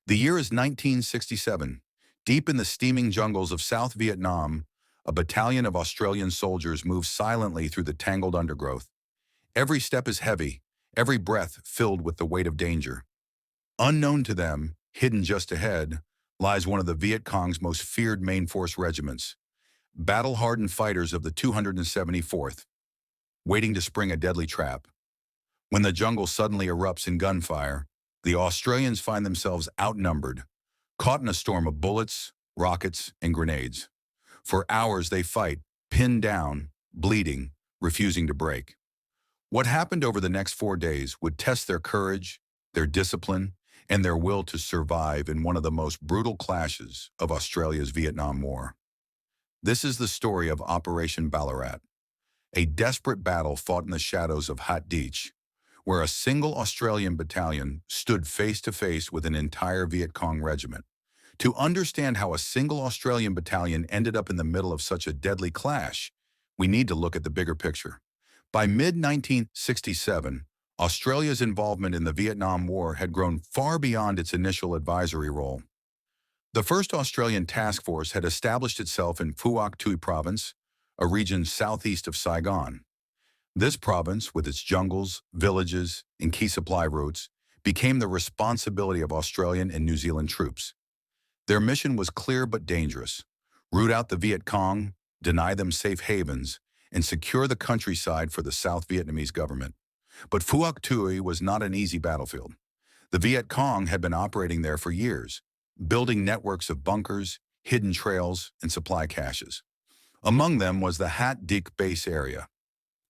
The year is 1967. Deep in the steaming jungles of South Vietnam, a battalion of Australian soldiers moves silently through the tangled undergrowth. Every step is heavy, every breath filled with the weight of danger. Unknown to them, hidden just ahead, lies one of the Viet Cong's most feared main force regiments, battle-hardened fighters of the 274th, waiting to spring a deadly trap. When the jungle suddenly erupts in gunfire, the Australians find themselves outnumbered, caught in a storm of bullets, rockets, and grenades. For hours they fight, pinned down, bleeding, refusing to break. What happened over the next 4 days would test their courage, their discipline, and their will to survive in one of the most brutal clashes of Australia's Vietnam War. This is the story of Operation Ballarat, a desperate battle fought in the shadows of Hat Dich, where a single Australian battalion stood face to face with an entire Viet Cong regiment. To understand how a single Australian battalion ended up in the middle of such a deadly clash, we need to look at the bigger picture. By mid-1967, Australia's involvement in the Vietnam War had grown far beyond its initial advisory role. The first Australian task force had established itself in Phước Tuy Province, a region southeast of Saigon. This province, with its jungles, villages, and key supply routes, became the responsibility of Australian and New Zealand troops. Their mission was clear but dangerous: root out the Viet Cong, deny them safe havens, and secure the countryside for the South Vietnamese government. But Phước Tuy was not an easy battlefield. The Viet Cong had been operating there for years, building networks of bunkers, hidden trails, and supply caches. Among them was the Hat Dich base area,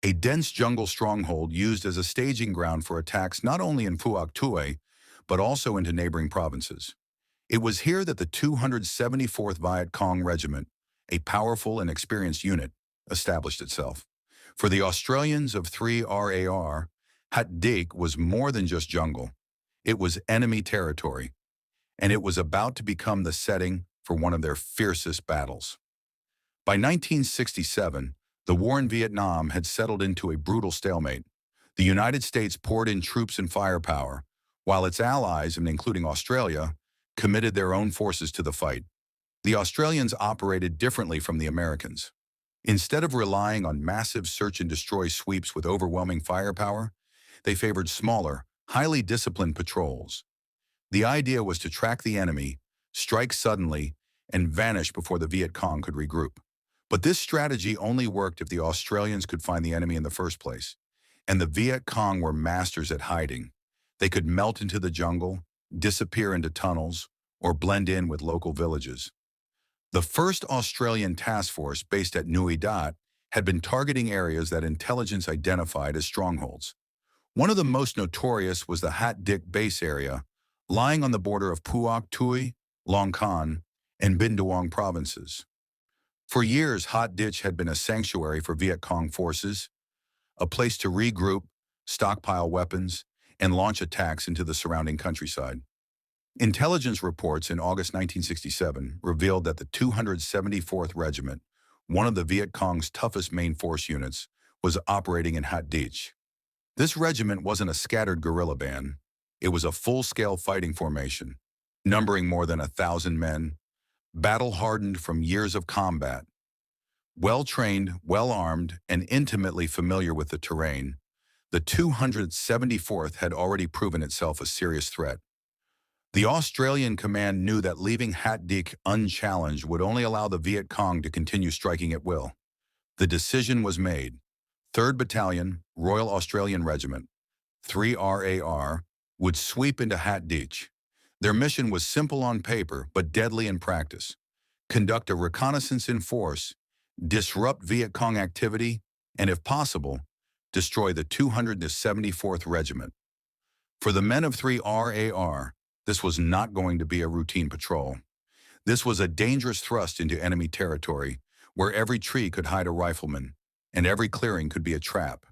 a dense jungle stronghold used as a staging ground for attacks not only in Phước Tuy, but also into neighboring provinces. It was here that the 274th Viet Cong Regiment, a powerful and experienced unit, established itself. For the Australians of 3RAR, Hat Dich was more than just jungle. It was enemy territory, and it was about to become the setting for one of their fiercest battles. By 1967, the war in Vietnam had settled into a brutal stalemate. The United States poured in troops and firepower, while its allies, and including Australia, committed their own forces to the fight. The Australians operated differently from the Americans. Instead of relying on massive search-and-destroy sweeps with overwhelming firepower, they favored smaller, highly disciplined patrols. The idea was to track the enemy, strike suddenly, and vanish before the Viet Cong could regroup. But this strategy only worked if the Australians could find the enemy in the first place. And the Viet Cong were masters at hiding. They could melt into the jungle, disappear into tunnels, or blend in with local villages. The first Australian task force, based at Nui Dat, had been targeting areas that intelligence identified as strongholds. One of the most notorious was the Hat Dich base area, lying on the border of Phước Tuy, Long Con, and Binh Duong provinces. For years, Hat Dich had been a sanctuary for Viet Cong forces, a place to regroup, stockpile weapons, and launch attacks into the surrounding countryside. Intelligence reports in August 1967 revealed that the 274th Regiment, one of the Viet Cong's toughest main force units, was operating in Hat Dich. This regiment wasn't a scattered guerrilla band. It was a full-scale fighting formation, numbering more than 1,000 men, battle-hardened from years of combat. Well-trained, well-armed, and intimately familiar with the terrain, the 274th had already proven itself a serious threat. The Australian command knew that leaving Hat Dich unchallenged would only allow the Viet Cong to continue striking at will. The decision was made. 3rd Battalion, Royal Australian Regiment, 3RAR, would sweep into Hat Dich. Their mission was simple on paper, but deadly in practice. Conduct a reconnaissance in force, disrupt Viet Cong activity, and if possible, destroy the 274th Regiment. For the men of 3RAR, this was not going to be a routine patrol. This was a dangerous thrust into enemy territory, where every tree could hide a rifleman, and every clearing could be a trap.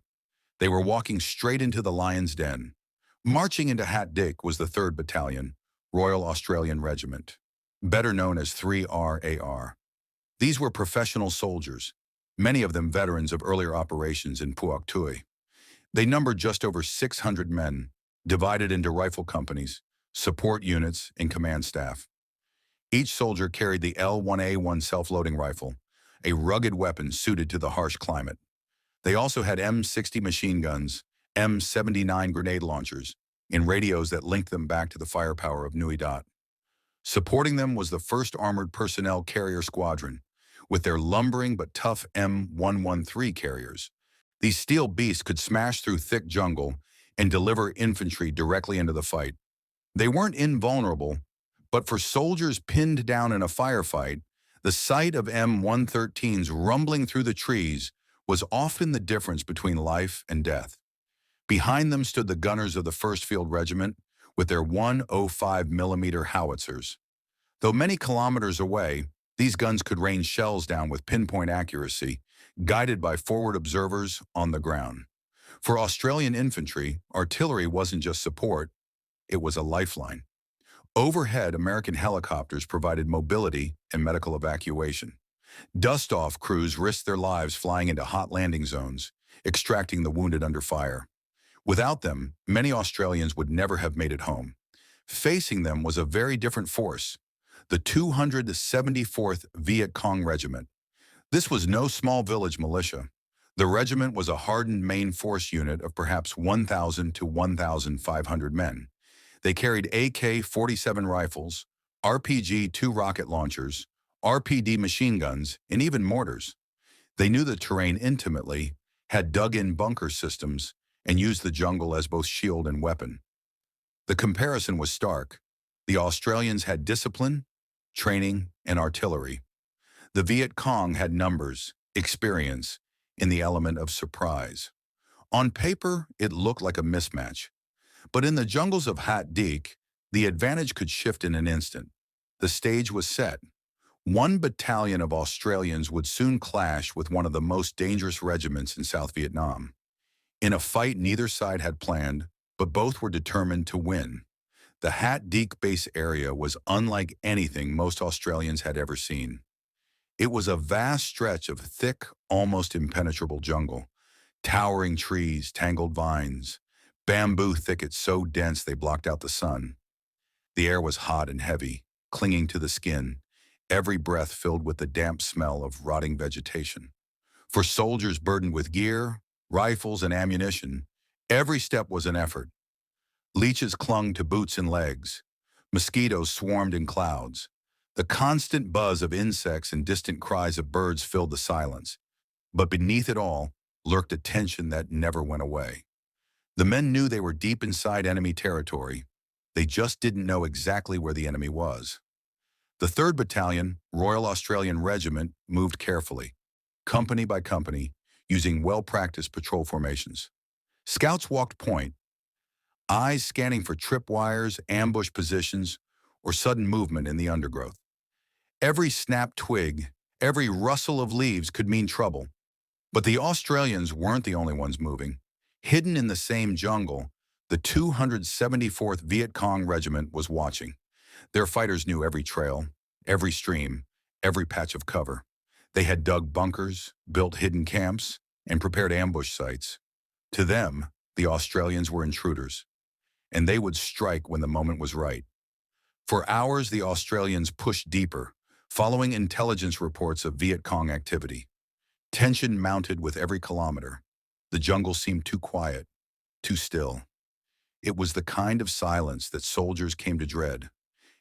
They were walking straight into the lion's den. Marching into Hat Dich was the 3rd Battalion, Royal Australian Regiment, better known as 3RAR. These were professional soldiers, many of them veterans of earlier operations in Phước Tuy. They numbered just over 600 men, divided into rifle companies, support units, and command staff. Each soldier carried the L1A1 self-loading rifle, a rugged weapon suited to the harsh climate. They also had M60 machine guns, M79 grenade launchers, and radios that linked them back to the firepower of Nui Dat. Supporting them was the 1st Armored Personnel Carrier Squadron, with their lumbering but tough M113 carriers. These steel beasts could smash through thick jungle and deliver infantry directly into the fight. They weren't invulnerable, but for soldiers pinned down in a firefight, the sight of M113s rumbling through the trees was often the difference between life and death. Behind them stood the gunners of the 1st Field Regiment with their 105mm howitzers. Though many kilometers away, these guns could rain shells down with pinpoint accuracy, guided by forward observers on the ground. For Australian infantry, artillery wasn't just support, it was a lifeline. Overhead, American helicopters provided mobility and medical evacuation. Dust-off crews risked their lives flying into hot landing zones, extracting the wounded under fire. Without them, many Australians would never have made it home. Facing them was a very different force, the 274th Viet Cong Regiment. This was no small village militia. The regiment was a hardened main force unit of perhaps 1,000 to 1,500 men. They carried AK-47 rifles, RPG-2 rocket launchers, RPD machine guns, and even mortars. They knew the terrain intimately, had dug-in bunker systems, and used the jungle as both shield and weapon. The comparison was stark. The Australians had discipline, training, and artillery. The Viet Cong had numbers, experience, and the element of surprise. On paper, it looked like a mismatch. But in the jungles of Hat Dich, the advantage could shift in an instant. The stage was set. One battalion of Australians would soon clash with one of the most dangerous regiments in South Vietnam. In a fight neither side had planned, but both were determined to win. The Hat Dich base area was unlike anything most Australians had ever seen. It was a vast stretch of thick, almost impenetrable jungle, towering trees, tangled vines, bamboo thickets so dense they blocked out the sun. The air was hot and heavy, clinging to the skin, every breath filled with the damp smell of rotting vegetation. For soldiers burdened with gear, rifles, and ammunition, every step was an effort. Leeches clung to boots and legs. Mosquitoes swarmed in clouds. The constant buzz of insects and distant cries of birds filled the silence. But beneath it all lurked a tension that never went away. The men knew they were deep inside enemy territory. They just didn't know exactly where the enemy was. The 3rd Battalion, Royal Australian Regiment, moved carefully, company by company, using well-practiced patrol formations. Scouts walked point, eyes scanning for tripwires, ambush positions, or sudden movement in the undergrowth. Every snapped twig, every rustle of leaves could mean trouble. But the Australians weren't the only ones moving. Hidden in the same jungle, the 274th Viet Cong Regiment was watching. Their fighters knew every trail, every stream, every patch of cover. They had dug bunkers, built hidden camps, and prepared ambush sites. To them, the Australians were intruders, and they would strike when the moment was right. For hours, the Australians pushed deeper, following intelligence reports of Viet Cong activity. Tension mounted with every kilometer. The jungle seemed too quiet, too still. It was the kind of silence that soldiers came to dread.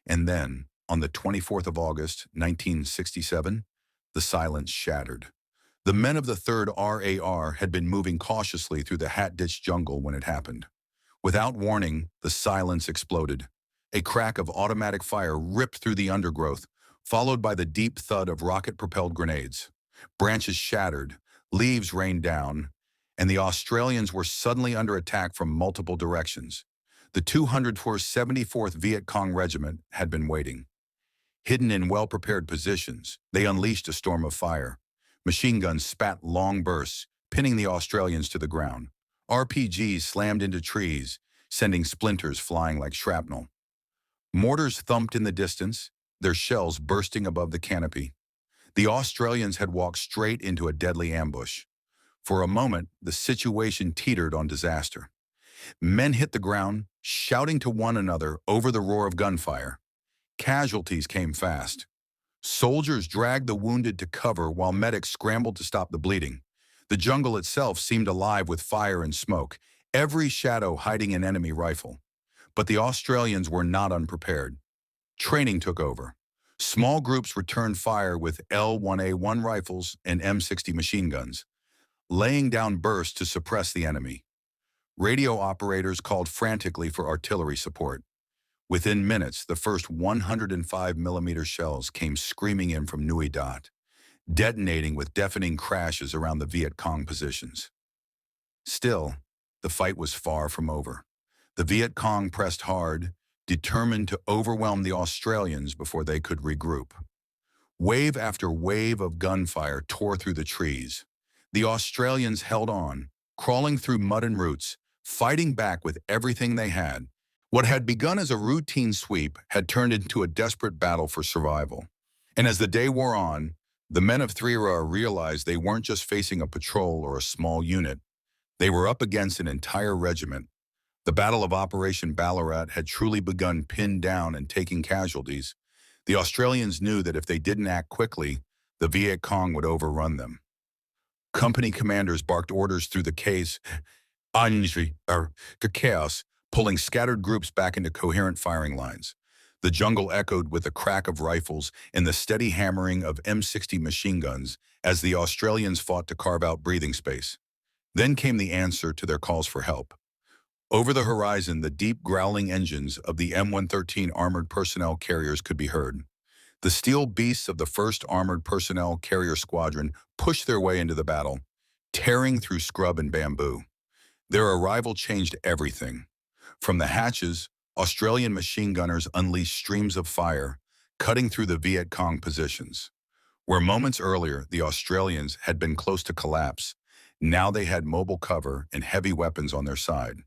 And then, on the 24th of August, 1967, the silence shattered. The men of the 3rd RAR had been moving cautiously through the Hat Dich jungle when it happened. Without warning, the silence exploded. A crack of automatic fire ripped through the undergrowth, followed by the deep thud of rocket-propelled grenades. Branches shattered, leaves rained down, and the Australians were suddenly under attack from multiple directions. The 274th Viet Cong Regiment had been waiting. Hidden in well-prepared positions, they unleashed a storm of fire. Machine guns spat long bursts, pinning the Australians to the ground. RPGs slammed into trees, sending splinters flying like shrapnel. Mortars thumped in the distance, their shells bursting above the canopy. The Australians had walked straight into a deadly ambush. For a moment, the situation teetered on disaster. Men hit the ground, shouting to one another over the roar of gunfire. Casualties came fast. Soldiers dragged the wounded to cover while medics scrambled to stop the bleeding. The jungle itself seemed alive with fire and smoke, every shadow hiding an enemy rifle. But the Australians were not unprepared. Training took over. Small groups returned fire with L1A1 rifles and M60 machine guns, laying down bursts to suppress the enemy. Radio operators called frantically for artillery support. Within minutes, the first 105mm shells came screaming in from Nui Dat, detonating with deafening crashes around the Viet Cong positions. Still, the fight was far from over. The Viet Cong pressed hard, determined to overwhelm the Australians before they could regroup. Wave after wave of gunfire tore through the trees. The Australians held on, crawling through mud and roots, fighting back with everything they had. What had begun as a routine sweep had turned into a desperate battle for survival. And as the day wore on, the men of 3RA realized they weren't just facing a patrol or a small unit. They were up against an entire regiment. The Battle of Operation Ballarat had truly begun, pinned down and taking casualties. The Australians knew that if they didn't act quickly, the Viet Cong would overrun them. Company commanders barked orders through the chaos, pulling scattered groups back into coherent firing lines. The jungle echoed with the crack of rifles and the steady hammering of M60 machine guns as the Australians fought to carve out breathing space. Then came the answer to their calls for help. Over the horizon, the deep growling engines of the M113 armored personnel carriers could be heard. The steel beasts of the 1st Armored Personnel Carrier Squadron pushed their way into the battle, tearing through scrub and bamboo. Their arrival changed everything. From the hatches, Australian machine gunners unleashed streams of fire, cutting through the Viet Cong positions. Where moments earlier the Australians had been close to collapse, now they had mobile cover and heavy weapons on their side.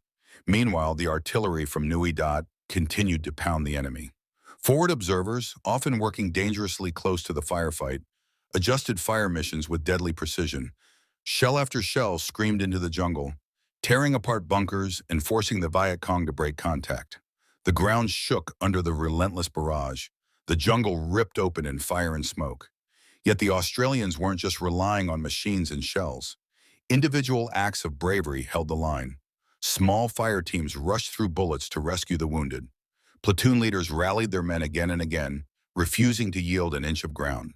Meanwhile, the artillery from Nui Dat continued to pound the enemy. Forward observers, often working dangerously close to the firefight, adjusted fire missions with deadly precision. Shell after shell screamed into the jungle, tearing apart bunkers and forcing the Viet Cong to break contact. The ground shook under the relentless barrage. The jungle ripped open in fire and smoke. Yet the Australians weren't just relying on machines and shells. Individual acts of bravery held the line. Small fire teams rushed through bullets to rescue the wounded. Platoon leaders rallied their men again and again, refusing to yield an inch of ground.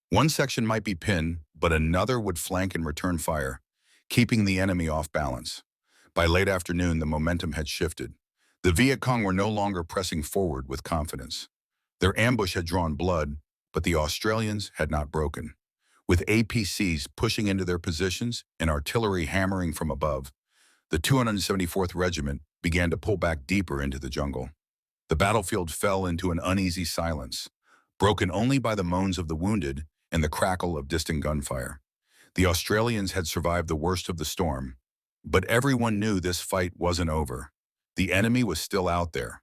One section might be pinned, but another would flank and return fire, keeping the enemy off balance. By late afternoon, the momentum had shifted. The Viet Cong were no longer pressing forward with confidence. Their ambush had drawn blood, but the Australians had not broken. With APCs pushing into their positions and artillery hammering from above, the 274th Regiment began to pull back deeper into the jungle. The battlefield fell into an uneasy silence, broken only by the moans of the wounded and the crackle of distant gunfire. The Australians had survived the worst of the storm, but everyone knew this fight wasn't over. The enemy was still out there,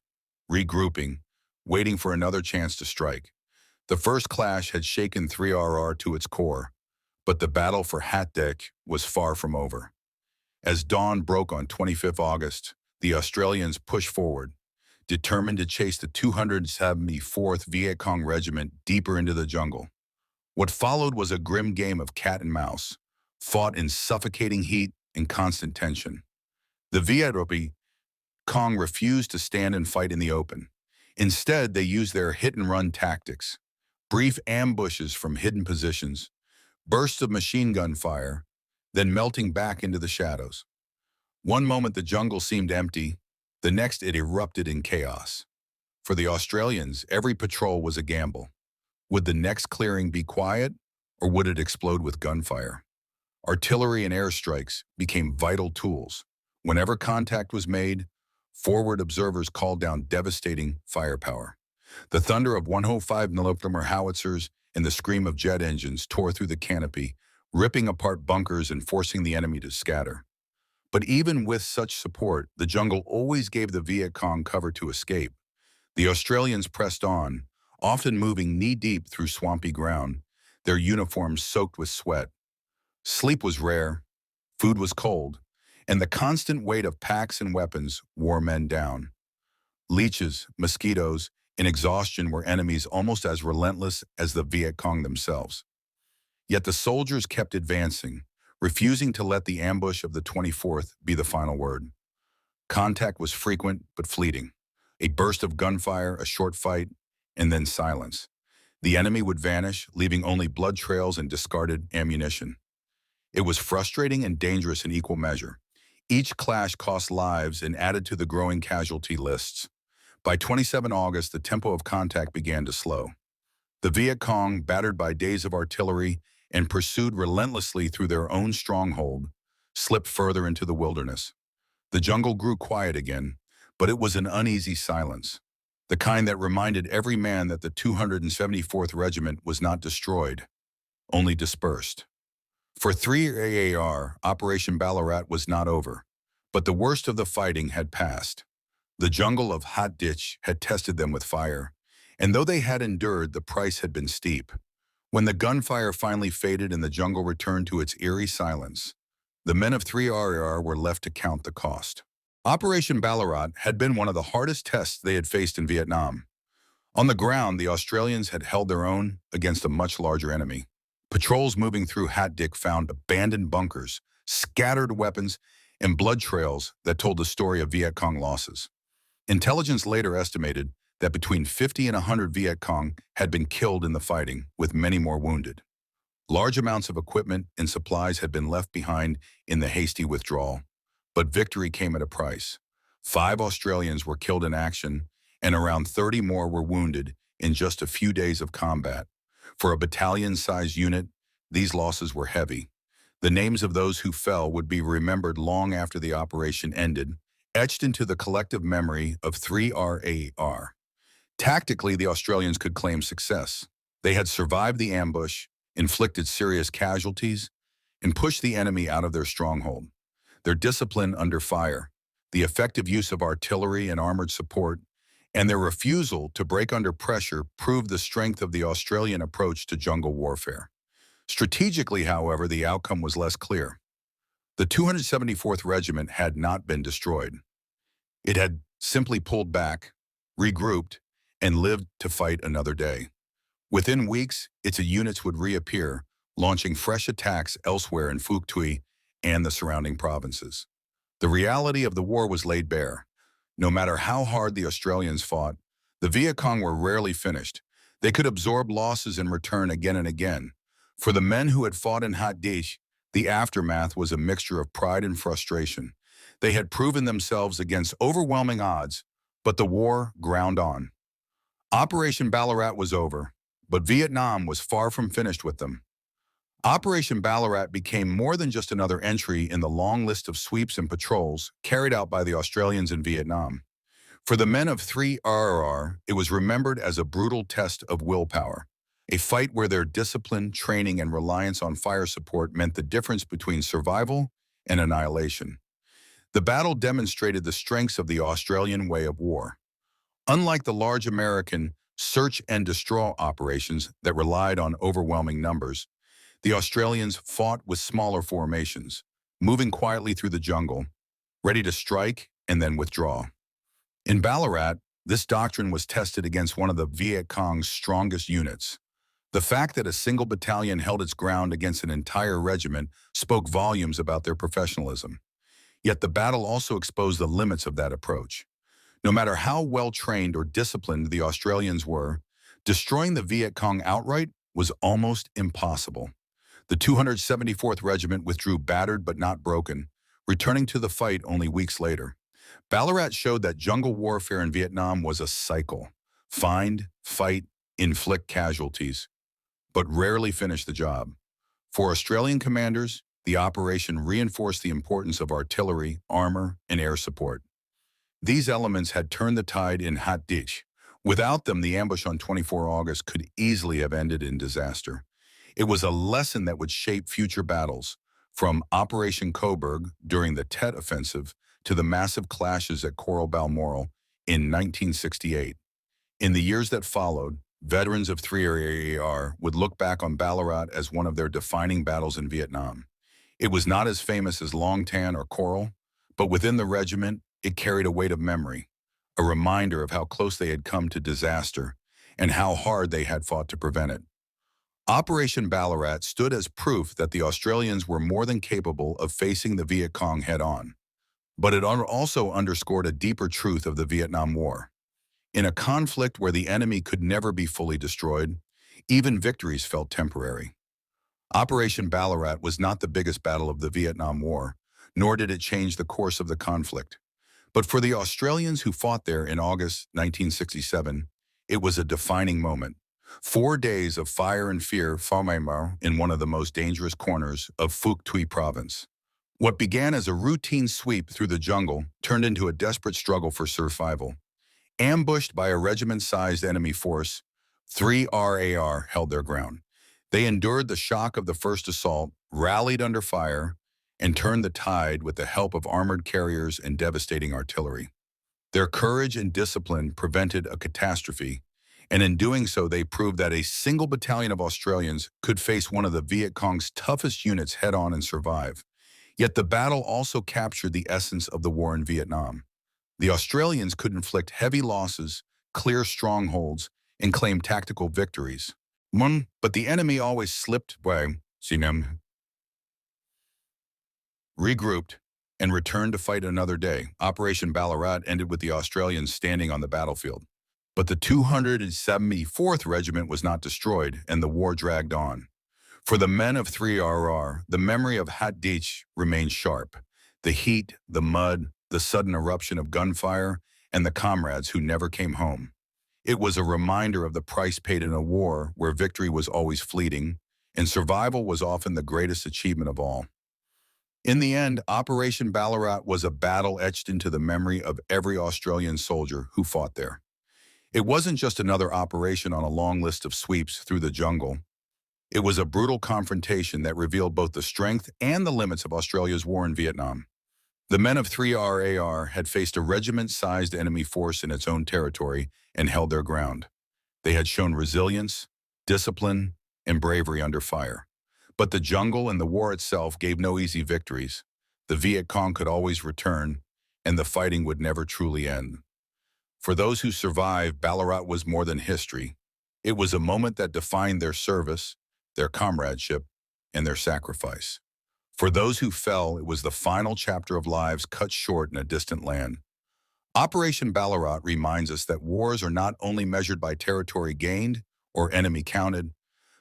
regrouping, waiting for another chance to strike. The first clash had shaken 3RR to its core, but the battle for Hat Dich was far from over. As dawn broke on 25th August, the Australians pushed forward, determined to chase the 274th Viet Cong Regiment deeper into the jungle. What followed was a grim game of cat and mouse, fought in suffocating heat and constant tension. The Viet Cong refused to stand and fight in the open. Instead, they used their hit-and-run tactics, brief ambushes from hidden positions, bursts of machine gun fire, then melting back into the shadows. One moment the jungle seemed empty, the next it erupted in chaos. For the Australians, every patrol was a gamble. Would the next clearing be quiet, or would it explode with gunfire? Artillery and airstrikes became vital tools. Whenever contact was made, forward observers called down devastating firepower. The thunder of 105mm howitzers and the scream of jet engines tore through the canopy, ripping apart bunkers and forcing the enemy to scatter. But even with such support, the jungle always gave the Viet Cong cover to escape. The Australians pressed on, often moving knee-deep through swampy ground, their uniforms soaked with sweat. Sleep was rare, food was cold, and the constant weight of packs and weapons wore men down. Leeches, mosquitoes, and exhaustion were enemies almost as relentless as the Viet Cong themselves. Yet the soldiers kept advancing, refusing to let the ambush of the 24th be the final word. Contact was frequent but fleeting. A burst of gunfire, a short fight, and then silence. The enemy would vanish, leaving only blood trails and discarded ammunition. It was frustrating and dangerous in equal measure. Each clash cost lives and added to the growing casualty lists. By 27 August, the tempo of contact began to slow. The Viet Cong, battered by days of artillery and pursued relentlessly through their own stronghold, slipped further into the wilderness. The jungle grew quiet again, but it was an uneasy silence, the kind that reminded every man that the 274th Regiment was not destroyed, only dispersed. For 3 AAR, Operation Ballarat was not over, but the worst of the fighting had passed. The jungle of Hat Dich had tested them with fire, and though they had endured, the price had been steep. When the gunfire finally faded and the jungle returned to its eerie silence, the men of 3RR were left to count the cost. Operation Ballarat had been one of the hardest tests they had faced in Vietnam. On the ground, the Australians had held their own against a much larger enemy. Patrols moving through Hat Dich found abandoned bunkers, scattered weapons, and blood trails that told the story of Viet Cong losses. Intelligence later estimated that between 50 and 100 Viet Cong had been killed in the fighting, with many more wounded. Large amounts of equipment and supplies had been left behind in the hasty withdrawal, but victory came at a price. 5 Australians were killed in action, and around 30 more were wounded in just a few days of combat. For a battalion-sized unit, these losses were heavy. The names of those who fell would be remembered long after the operation ended, etched into the collective memory of 3RAR. Tactically, the Australians could claim success. They had survived the ambush, inflicted serious casualties, and pushed the enemy out of their stronghold. Their discipline under fire, the effective use of artillery and armored support, and their refusal to break under pressure proved the strength of the Australian approach to jungle warfare. Strategically, however, the outcome was less clear. The 274th Regiment had not been destroyed. It had simply pulled back, regrouped, and lived to fight another day. Within weeks, its units would reappear, launching fresh attacks elsewhere in Phước Tuy and the surrounding provinces. The reality of the war was laid bare. No matter how hard the Australians fought, the Viet Cong were rarely finished. They could absorb losses and return again and again. For the men who had fought in Hat Dich, the aftermath was a mixture of pride and frustration. They had proven themselves against overwhelming odds, but the war ground on. Operation Ballarat was over, but Vietnam was far from finished with them. Operation Ballarat became more than just another entry in the long list of sweeps and patrols carried out by the Australians in Vietnam. For the men of 3RR, it was remembered as a brutal test of willpower, a fight where their discipline, training, and reliance on fire support meant the difference between survival and annihilation. The battle demonstrated the strengths of the Australian way of war. Unlike the large American search and destroy operations that relied on overwhelming numbers, the Australians fought with smaller formations, moving quietly through the jungle, ready to strike and then withdraw. In Ballarat, this doctrine was tested against one of the Viet Cong's strongest units. The fact that a single battalion held its ground against an entire regiment spoke volumes about their professionalism. Yet the battle also exposed the limits of that approach. No matter how well-trained or disciplined the Australians were, destroying the Viet Cong outright was almost impossible. The 274th Regiment withdrew battered but not broken, returning to the fight only weeks later. Ballarat showed that jungle warfare in Vietnam was a cycle. Find, fight, inflict casualties, but rarely finish the job. For Australian commanders, the operation reinforced the importance of artillery, armor, and air support. These elements had turned the tide in Hat Dich. Without them, the ambush on 24 August could easily have ended in disaster. It was a lesson that would shape future battles, from Operation Coburg during the Tet Offensive to the massive clashes at Coral Balmoral in 1968. In the years that followed, veterans of 3RAR would look back on Ballarat as one of their defining battles in Vietnam. It was not as famous as Long Tan or Coral, But within the regiment, it carried a weight of memory, a reminder of how close they had come to disaster and how hard they had fought to prevent it. Operation Ballarat stood as proof that the Australians were more than capable of facing the Viet Cong head-on. But it also underscored a deeper truth of the Vietnam War. In a conflict where the enemy could never be fully destroyed, even victories felt temporary. Operation Ballarat was not the biggest battle of the Vietnam War, nor did it change the course of the conflict. But for the Australians who fought there in August 1967, it was a defining moment. 4 days of fire and fear in one of the most dangerous corners of Phước Tuy Province. What began as a routine sweep through the jungle turned into a desperate struggle for survival. Ambushed by a regiment-sized enemy force, 3 RAR held their ground. They endured the shock of the first assault, rallied under fire, and turned the tide with the help of armored carriers and devastating artillery. Their courage and discipline prevented a catastrophe, and in doing so they proved that a single battalion of Australians could face one of the Viet Cong's toughest units head-on and survive. Yet the battle also captured the essence of the war in Vietnam. The Australians could inflict heavy losses, clear strongholds, and claim tactical victories. But the enemy always slipped away, regrouped, and returned to fight another day. Operation Ballarat ended with the Australians standing on the battlefield. But the 274th Regiment was not destroyed, and the war dragged on. For the men of 3RR, the memory of Hat Dich remained sharp. The heat, the mud, the sudden eruption of gunfire, and the comrades who never came home. It was a reminder of the price paid in a war where victory was always fleeting, and survival was often the greatest achievement of all. In the end, Operation Ballarat was a battle etched into the memory of every Australian soldier who fought there. It wasn't just another operation on a long list of sweeps through the jungle. It was a brutal confrontation that revealed both the strength and the limits of Australia's war in Vietnam. The men of 3RAR had faced a regiment-sized enemy force in its own territory and held their ground. They had shown resilience, discipline, and bravery under fire. But the jungle and the war itself gave no easy victories. The Viet Cong could always return, and the fighting would never truly end. For those who survived, Ballarat was more than history. It was a moment that defined their service, their comradeship, and their sacrifice. For those who fell, it was the final chapter of lives cut short in a distant land. Operation Ballarat reminds us that wars are not only measured by territory gained or enemy counted,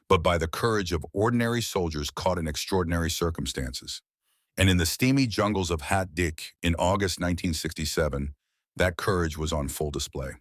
but by the courage of ordinary soldiers caught in extraordinary circumstances. And in the steamy jungles of Hat Dich in August 1967, that courage was on full display.